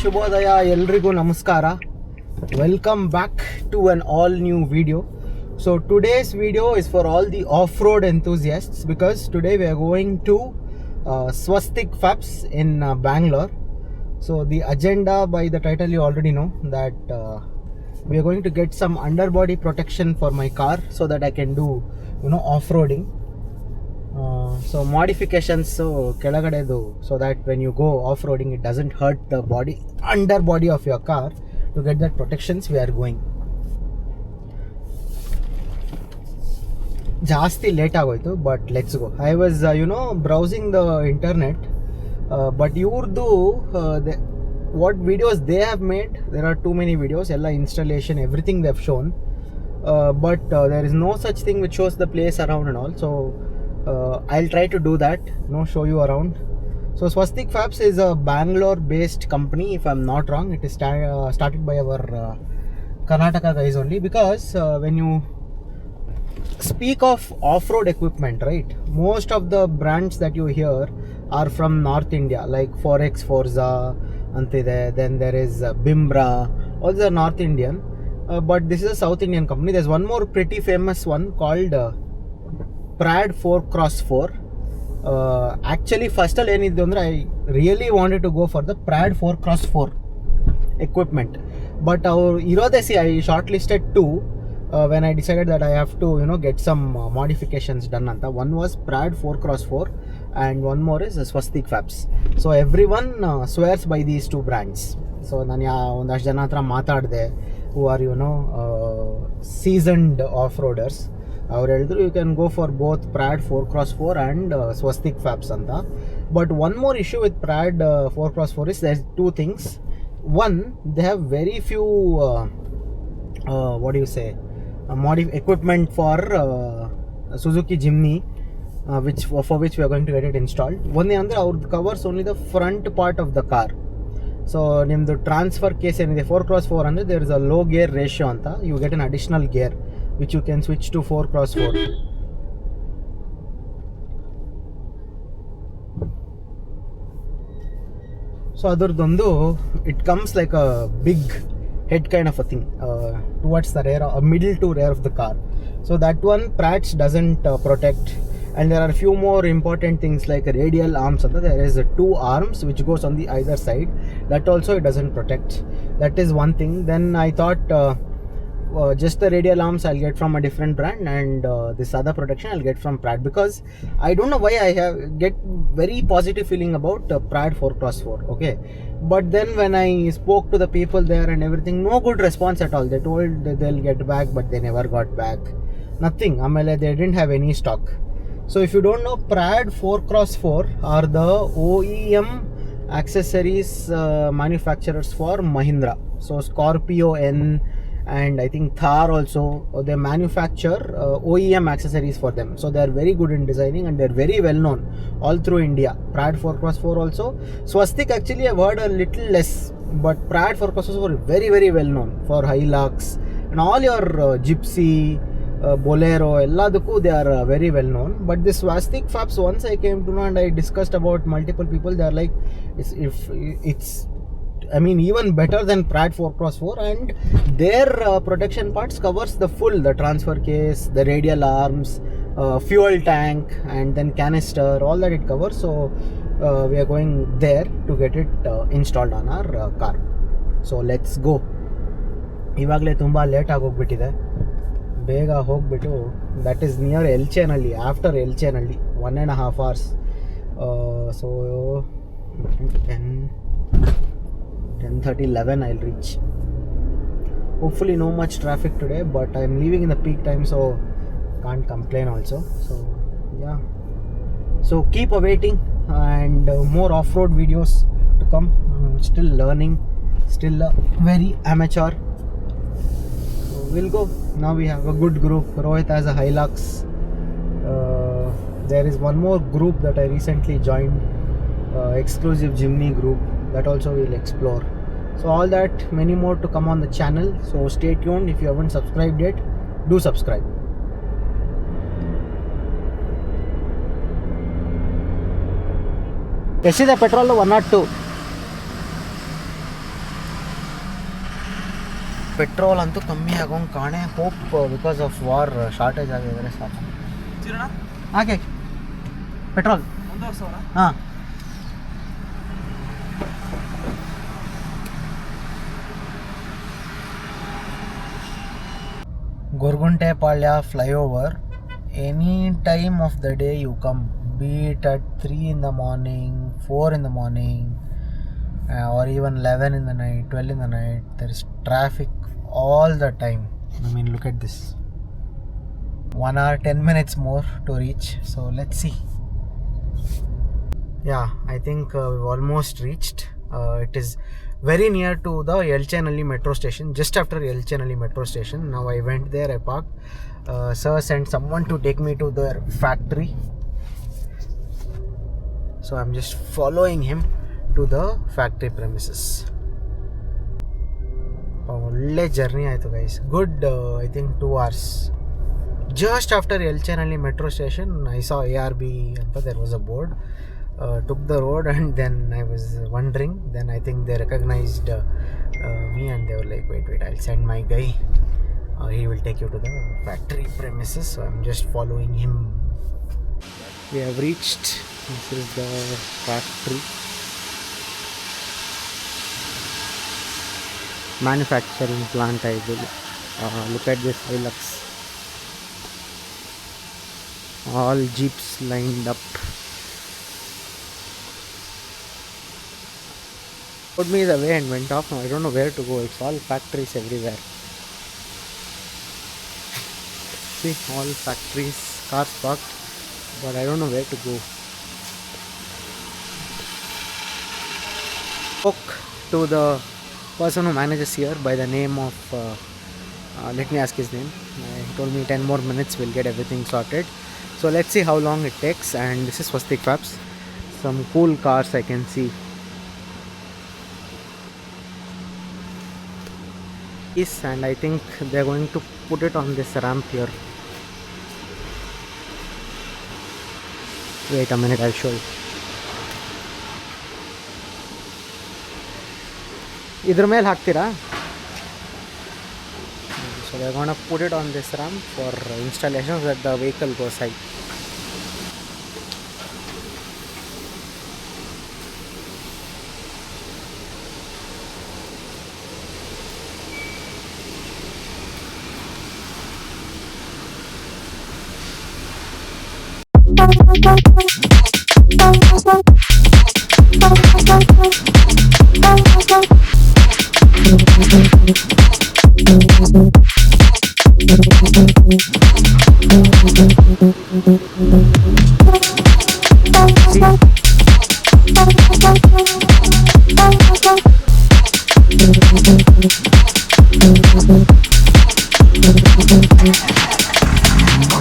ಶುಭೋದಯ ಎಲ್ರಿಗೂ ನಮಸ್ಕಾರ. Welcome back to an all new video. So today's video is for all the off-road enthusiasts because today we are going to Swastik Fabs in Bangalore. So the agenda, by the title you already know that we are going to get some underbody protection for my car so that I can do off-roading. So modifications ಕೆಳಗಡೆದು so that when you go off-roading it doesn't hurt the underbody of your car. To get that protections we are going. ಜಾಸ್ತಿ late ಆಗೋಯ್ತು but let's go. I was browsing the internet but ಇವ್ರದ್ದು what videos they have made, there are too many videos, ಎಲ್ಲ installation, everything they have shown, but there is no such thing which shows the place around and all. So I'll try to do that, show you around. So Swastik Fabs is a Bangalore based company, if I'm not wrong. It is started by our Karnataka guys only, because when you speak of off-road equipment, right, most of the brands that you hear are from North India, like Forex, Forza antide, then there is Bimbra, all the North Indian, but this is a South Indian company. There's one more pretty famous one called Prad 4x4. Actually first all ಏನಿದ್ದು ಅಂದರೆ I really wanted to go for the Prad 4x4 equipment, but ಅವ್ರು ಇರೋದೇ I shortlisted two when I decided that I have to get some modifications done anta. One was Prad 4x4 and one more is Swastik Fabs. So everyone swears by these two brands. So ನಾನು ಒಂದಷ್ಟು ಜನ ಹತ್ರ ಮಾತಾಡಿದೆ who are seasoned off-roaders. ಅವ್ರು ಹೇಳಿದ್ರು you can go for both Prad 4x4 and Swastik Fabs ಅಂತ. But one more issue with Prad 4x4 is there's two things. One, they have very few what do you say, equipment for Suzuki Jimny, for which we are going to get it installed. One ಅಂದ್ರೆ ಅವ್ರದ್ದು covers only the front part of the car. So ನಿಮ್ಮದು transfer case ಏನಿದೆ 4x4 ಅಂದರೆ there is a low gear ratio ಅಂತ, you get an additional gear which you can switch to 4x4. So ಅದರದೊಂದು it comes like a big head kind of a thing towards the rear, a middle to rear of the car. So that one Prats doesn't protect. And there are a few more important things like radial arms. There is two arms which goes on the either side, that also it doesn't protect. That is one thing. Then I thought just the radial arms I'll get from a different brand, and this other protection I'll get from Prad, because I don't know why I get very positive feeling about Prad 4x4. Okay, but then when I spoke to the people there and everything, no good response at all. They told that they'll get back, but they never got back. Nothing. Amele they didn't have any stock. So if you don't know, Prad 4x4 are the OEM accessories manufacturers for Mahindra. So Scorpio N and I think Thar also, they manufacture OEM accessories for them. So they are very good in designing and they are very well known all through India. Prad 4x4 also. Swastik actually I've heard a little less, but Prad 4x4 is very very well known for Hilux and all your Gypsy, Bolero, elladukku they are very well known. But this Swastik Fabs, once I came to know and I discussed about multiple people, they are like, it's even better than Prad 4x4, and their protection parts covers the transfer case, the radial arms, fuel tank, and then canister, all that it covers. So we are going there to get it installed on our car. So let's go. ಇವಾಗಲೇ ತುಂಬ late ಆಗೋಗ್ಬಿಟ್ಟಿದೆ, ಬೇಗ ಹೋಗ್ಬಿಟ್ಟು, that is near ಎಲ್ಚೇನಹಳ್ಳಿ, after ಎಲ್ಚೇನಹಳ್ಳಿ 1.5 hours. So 10:30-11 I'll reach. Hopefully no much traffic today, but I'm leaving in the peak time, so can't complain also. So yeah, so keep awaiting, and more off-road videos to come. Still learning, still very amateur. So we'll go. Now we have a good group. Rohit has a Hilux. There is one more group that I recently joined, exclusive Jimny group, that also we'll explore. So all that, many more to come on the channel. So stay tuned. If you haven't subscribed yet, do subscribe. ಎಷ್ಟಿದೆ petrol? 102. Petrol ಅಂತೂ ಕಮ್ಮಿ ಆಗೋಂಗೆ ಕಾಣೆ. Hope because of war shortage ಆಗಿದ್ರೆ ಸಾಕು. ಹಾಗೆ petrol ಹಾಂ. Goraguntepalya flyover. Any time of the day you come, be it at 3 in the morning, 4 in the morning, or even 11 in the night, 12 in the night, there is traffic all the time. I mean, look at this. 1 hour 10 minutes more to reach, so let's see. Yeah, I think we've almost reached. It is very near to the Yelchenalli metro station, just after Yelchenalli metro station. Now I went there, I parked. Sir sent someone to take me to their factory, so I'm just following him to the factory premises. ಒಳ್ಳೆ journey ಆಯಿತು guys. Good I think 2 hours. Just after Yelchenalli metro station, I saw ARB anta, there was a board. Took the road and then I was wondering, then I think they recognized me and they were like, wait, I'll send my guy, he will take you to the factory premises. So I'm just following him. We have reached. This is the factory. Manufacturing plant, I believe. Look at this Hilux. All jeeps lined up. Put me the way and went off. Now I don't know where to go. It's all factories everywhere. See, all factories, cars parked, but I don't know where to go. Spoke to the person who manages here by the name of let me ask his name. He told me 10 more minutes we'll get everything sorted. So let's see how long it takes. And this is Swastik Fabs. Some cool cars I can see. Yes, and I think they're going to put it on this ramp here. Wait a minute, I'll show you. Idhar mele haktira. So they're going to put it on this ramp for installation so that the vehicle goes high.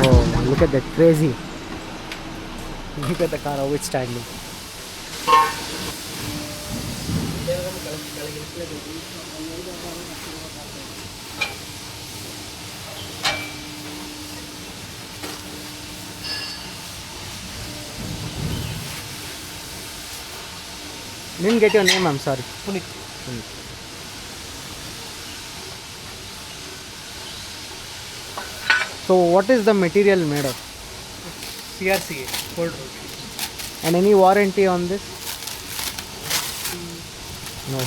Oh, look at that crazy. Look at the car how it's standing. Didn't get your name, I'm sorry. Puneet. So what is the material made of? CRCA, cold rolled. And any warranty on this? No.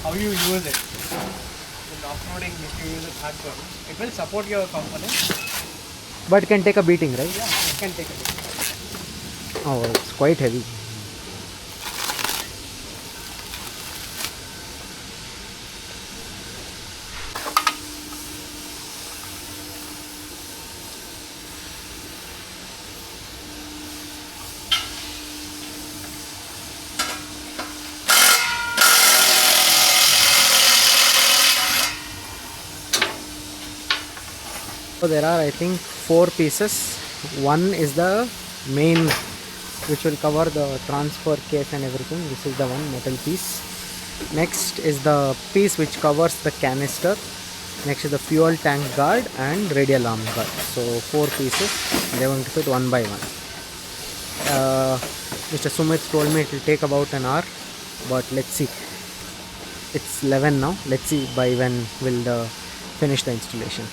How you use it? In off-roading, if you use it hardcore, it will support your components. But it can take a beating, right? Yeah, it can take a bit. Oh, it's quite heavy. So there are, I think, 4 pieces. One is the main, which will cover the transfer case and everything. This is the one metal piece. Next is the piece which covers the canister. Next is the fuel tank guard and radial arm guard. So 4 pieces. They are going to fit one by one. Mr. Sumit told me it will take about an hour, but let's see. It's 11 now. Let's see by when will finish the installation.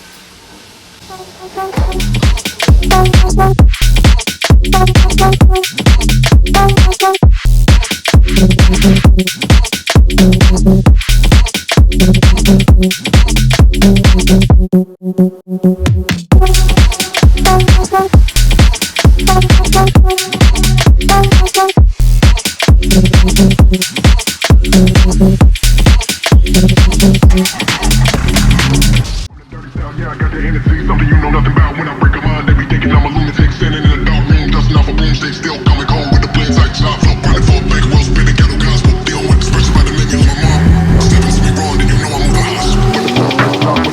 Yeah, I got the energy, something you know nothing about. When I break a mind, they be thinking I'm a lunatic. Standing in a dark room, dusting off a broomstick. Still coming home with the blades like chop. Flow running for a bank, roll spinning ghetto gospel. Deal with expression by the menu on my mom. Step into me wrong, then you know I'm with a hostage.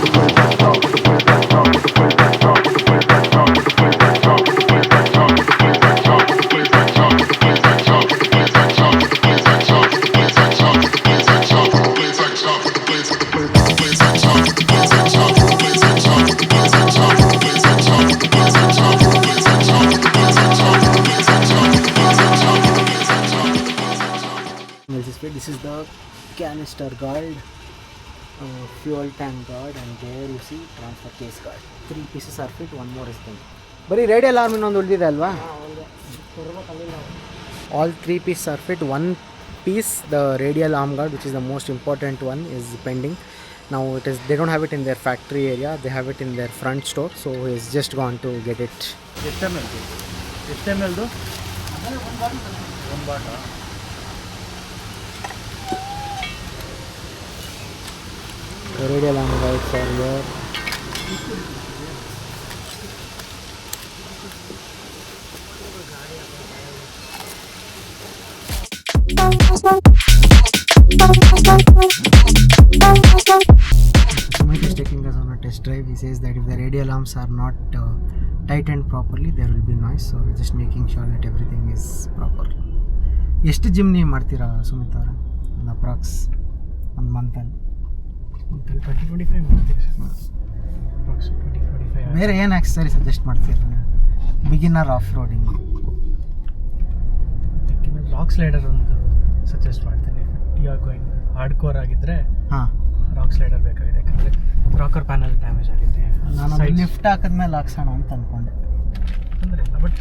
This is the canister guard, fuel tank guard, and there you see transfer case guard. 3 pieces are fit, one more is done. Bari radial arm ಇನ್ನೊಂದು ಉಳಿದಿದೆ ಅಲ್ವಾ? All 3 pieces are fit. One piece, the radial arm guard, which is the most important one, is pending. Now they don't have it in their factory area, they have it in their front store, so he's just gone to get it. ಎಷ್ಟು M ಎಲ್ದು ಒಂದು ಬಾಟ. The radial arm guides are here. Sumit is taking us on a test drive. He says that if the radial arms are not tightened properly, there will be noise. So we're just making sure that everything is proper. ಎಷ್ಟು Jimny ಮಾಡ್ತೀರಾ ಸುಮಿತ್ ಅವರ? ಒಂದು approx ಒಂದು ಮಂತಲ್ಲಿ 20-25 ಮಾಡ್ತೀವಿ sir. 20-25. ಬೇರೆ ಏನು accessory suggest ಮಾಡ್ತೀರಾ ನೀವು beginner off roading? Rock slider ಒಂದು ಸಜೆಸ್ಟ್ ಮಾಡ್ತೀನಿ. You are going hard core ಆಗಿದ್ದರೆ ಹಾಂ, ರಾಕ್ ಸ್ಲೈಡರ್ ಬೇಕಾಗಿದೆ, ಯಾಕಂದರೆ ರಾಕರ್ ಪ್ಯಾನಲ್ ಡ್ಯಾಮೇಜ್ ಆಗಿದೆ. ನಾನು ಲಿಫ್ಟ್ ಹಾಕಿದ್ಮೇಲೆ ಹಾಕ್ಸೋಣ ಅಂತ ಅಂದ್ಕೊಂಡೆ. ತೊಂದರೆ ಇಲ್ಲ, ಬಟ್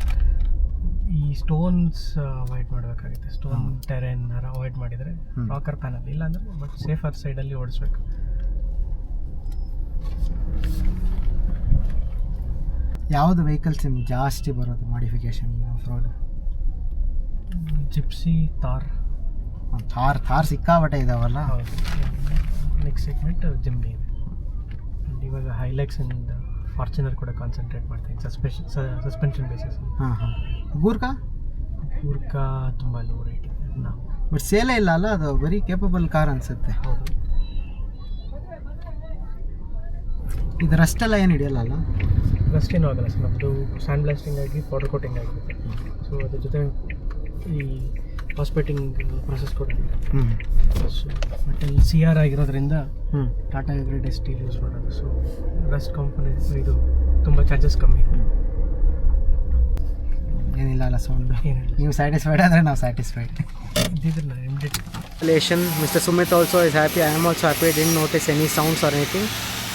ಈ ಸ್ಟೋನ್ಸ್ ಅವಾಯ್ಡ್ ಮಾಡಬೇಕಾಗುತ್ತೆ. ಸ್ಟೋನ್ ಟೆರೇನ್ ಅವಾಯ್ಡ್ ಮಾಡಿದರೆ ರಾಕರ್ ಪ್ಯಾನಲ್ ಇಲ್ಲ ಅಂದರೆ ಬಟ್ ಸೇಫರ್ ಸೈಡಲ್ಲಿ ಓಡಿಸ್ಬೇಕು. ಯಾವುದು ವೆಹಿಕಲ್ಸ್ ನಿಮ್ಗೆ ಜಾಸ್ತಿ ಬರೋದು modification of road? Gypsy, Thar. Thar ಸಿಕ್ಕಾಬಟ್ಟೆ ಇದಾವಲ್ಲ. ಹೌದು. ನೆಕ್ಸ್ಟ್ ಸೆಗ್ಮೆಂಟ್ ಜಿಮ್ನಿ ಇದೆ. ಇವಾಗ ಹೈಲೈಕ್ಸ್ ಅಂಡ್ ಫಾರ್ಚುನರ್ ಕೂಡ ಕಾನ್ಸಂಟ್ರೇಟ್ ಮಾಡ್ತೀನಿ ಸಸ್ಪೆನ್ಷನ್ ಬೇಸಿಸ್. ಹಾಂ ಹಾಂ. ಗೂರ್ಕಾ ತುಂಬ ಲೋ ರೇಟ್ ಇದೆ ನಾವು, ಬಟ್ ಸೇಲೇ ಇಲ್ಲ ಅಲ್ಲ, ಅದು ವೆರಿ ಕೇಪಬಲ್ ಕಾರ್ ಅನಿಸುತ್ತೆ. ಹೌದು. ಇದು ರಸ್ಟೆಲ್ಲ ಏನು ಹಿಡಿಯಲ್ಲ ಅಲ್ಲ? ರಸ್ಟೇನೂ ಆಗಲ್ಲ ಸರ್, ನಮ್ಮದು ಸ್ಯಾಂಡ್ ಬ್ಲಾಸ್ಟಿಂಗ್ ಆಗಿ ಪೌಡರ್ ಕೋಟಿಂಗ್ ಆಗಿದೆ. ಸೊ ಅದ್ರ ಜೊತೆ ಈ ಹಾಸ್ಪಿಟಿಂಗ್ ಪ್ರೊಸೆಸ್ ಕೂಡ ಇದೆ. ಸೊ ಬಟ್ ಇಲ್ಲಿ CR ಆಗಿರೋದ್ರಿಂದ ಟಾಟಾ ಎವ್ರಿಡೇ ಸ್ಟೀಲ್ ಯೂಸ್ ಮಾಡೋದು. ಸೊ ರಸ್ಟ್ ಕಂಪನಿ ಇದು ತುಂಬ ಚಾರ್ಜಸ್ ಕಮ್ಮಿ. ಏನಿಲ್ಲ ಅಲ್ಲ ಸೌಂಡ್. ಏನಿಲ್ಲ, ನೀವು ಸ್ಯಾಟಿಸ್ಫೈಡ್ ಆದರೆ ನಾವು ಸ್ಯಾಟಿಸ್ಫೈಡ್. ಇದಿದ್ರಲ್ಲ immediate. Mr. Sumit also is happy. I am also happy. I didn't notice any sounds or anything.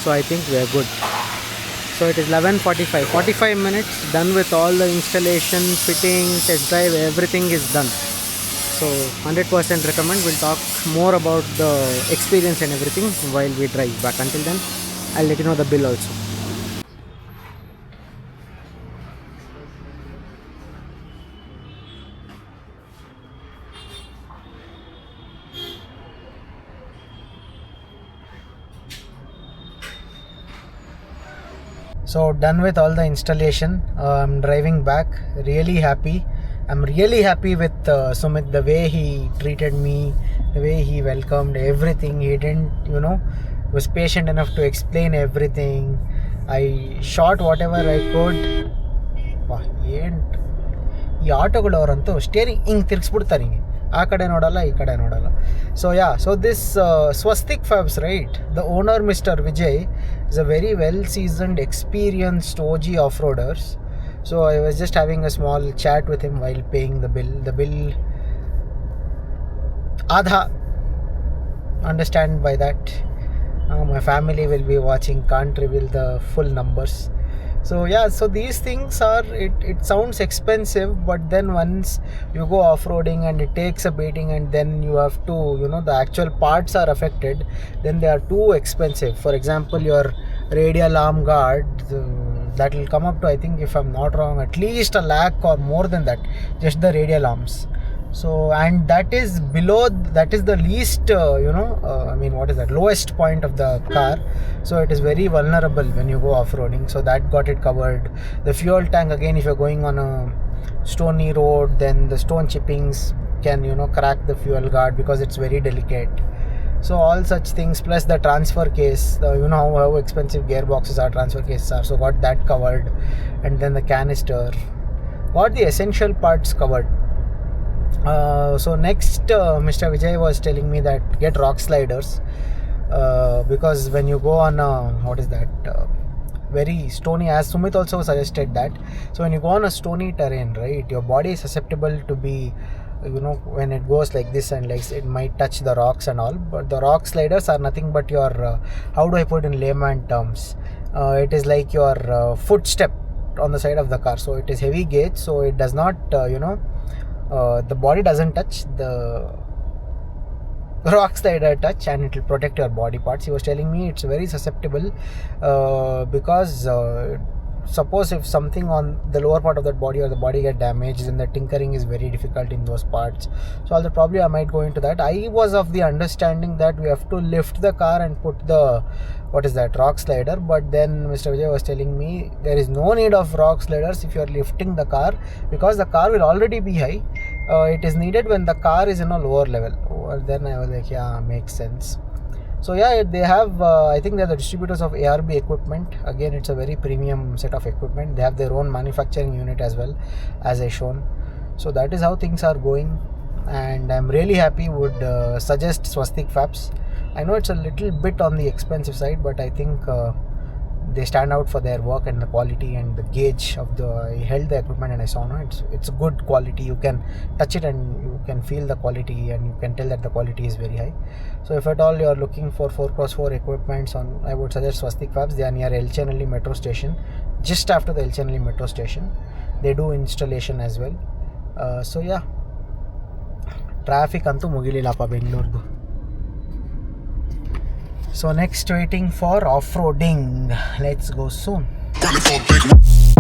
So I think we are good. So it is 11:45. 45 minutes done with all the installation, fitting, test drive, everything is done. So 100% recommend. We'll talk more about the experience and everything while we drive back. Until then, I'll let you know the bill also. So done with all the installation. I'm driving back, really happy. I'm really happy with Sumit, the way he treated me, the way he welcomed everything. He didn't, was patient enough to explain everything. I shot whatever I could. ಈ ಆಟೋಗಳವರಂತೂ steering ಹಿಂಗೆ ತಿರ್ಗಿಸ್ಬಿಡ್ತಾರೆ, ಹಿಂಗೆ ಆ ಕಡೆ ನೋಡಲ್ಲ ಈ ಕಡೆ ನೋಡಲ್ಲ. So yeah, so this Swastik Fabs, right? The owner, Mr. Vijay, is a very well seasoned, experienced OG off-roaders. So I was just having a small chat with him while paying the bill. The bill, understand by that. My family will be watching, can't reveal the full numbers. So yeah, so these things are, it sounds expensive, but then once you go off-roading and it takes a beating, and then you have to, the actual parts are affected, then they are too expensive. For example, your radial arm guard, that will come up to, I think, if I'm not wrong, at least 1 lakh or more than that, just the radial arms. So, and that is the least, what is that, lowest point of the car. So it is very vulnerable when you go off-roading. So that got it covered. The fuel tank, again, if you're going on a stony road, then the stone chippings can, crack the fuel guard because it's very delicate. So all such things, plus the transfer case, how expensive gearboxes are, transfer cases are. So got that covered. And then the canister. Got the essential parts covered. So next, Mr. Vijay was telling me that get rock sliders, because when you go on very stony, as Sumit also suggested that, so when you go on a stony terrain, right, your body is susceptible to be, when it goes like this and like it might touch the rocks and all. But the rock sliders are nothing but your, how do I put in layman terms, it is like your footstep on the side of the car. So it is heavy gauge, so it does not, the body doesn't touch, the rock slider touch, and it will protect your body parts. He was telling me it's very susceptible, because suppose if something on the lower part of that body or the body get damaged, then the tinkering is very difficult in those parts. So although probably I might go into that, I was of the understanding that we have to lift the car and put the rock slider. But then Mr. Vijay was telling me there is no need of rock sliders if you are lifting the car, because the car will already be high. It is needed when the car is in a lower level. Then I was like, yeah, makes sense. So yeah, they have, I think they're the distributors of ARB equipment. Again, it's a very premium set of equipment. They have their own manufacturing unit as well, as I shown. So that is how things are going, and I'm really happy. Would suggest Swastik Fabs. I know it's a little bit on the expensive side, but I think they stand out for their work and the quality and the gauge of the. I held the equipment and I saw, it's good quality. You can touch it and you can feel the quality, and you can tell that the quality is very high. So if at all you are looking for 4x4 equipments, I would suggest Swastik Fabs. They are near Elchenalli metro station, just after the Elchenalli metro station. They do installation as well. So yeah, traffic antu mugililappa Bengaluru. So next, waiting for off-roading. Let's go soon. Running for a big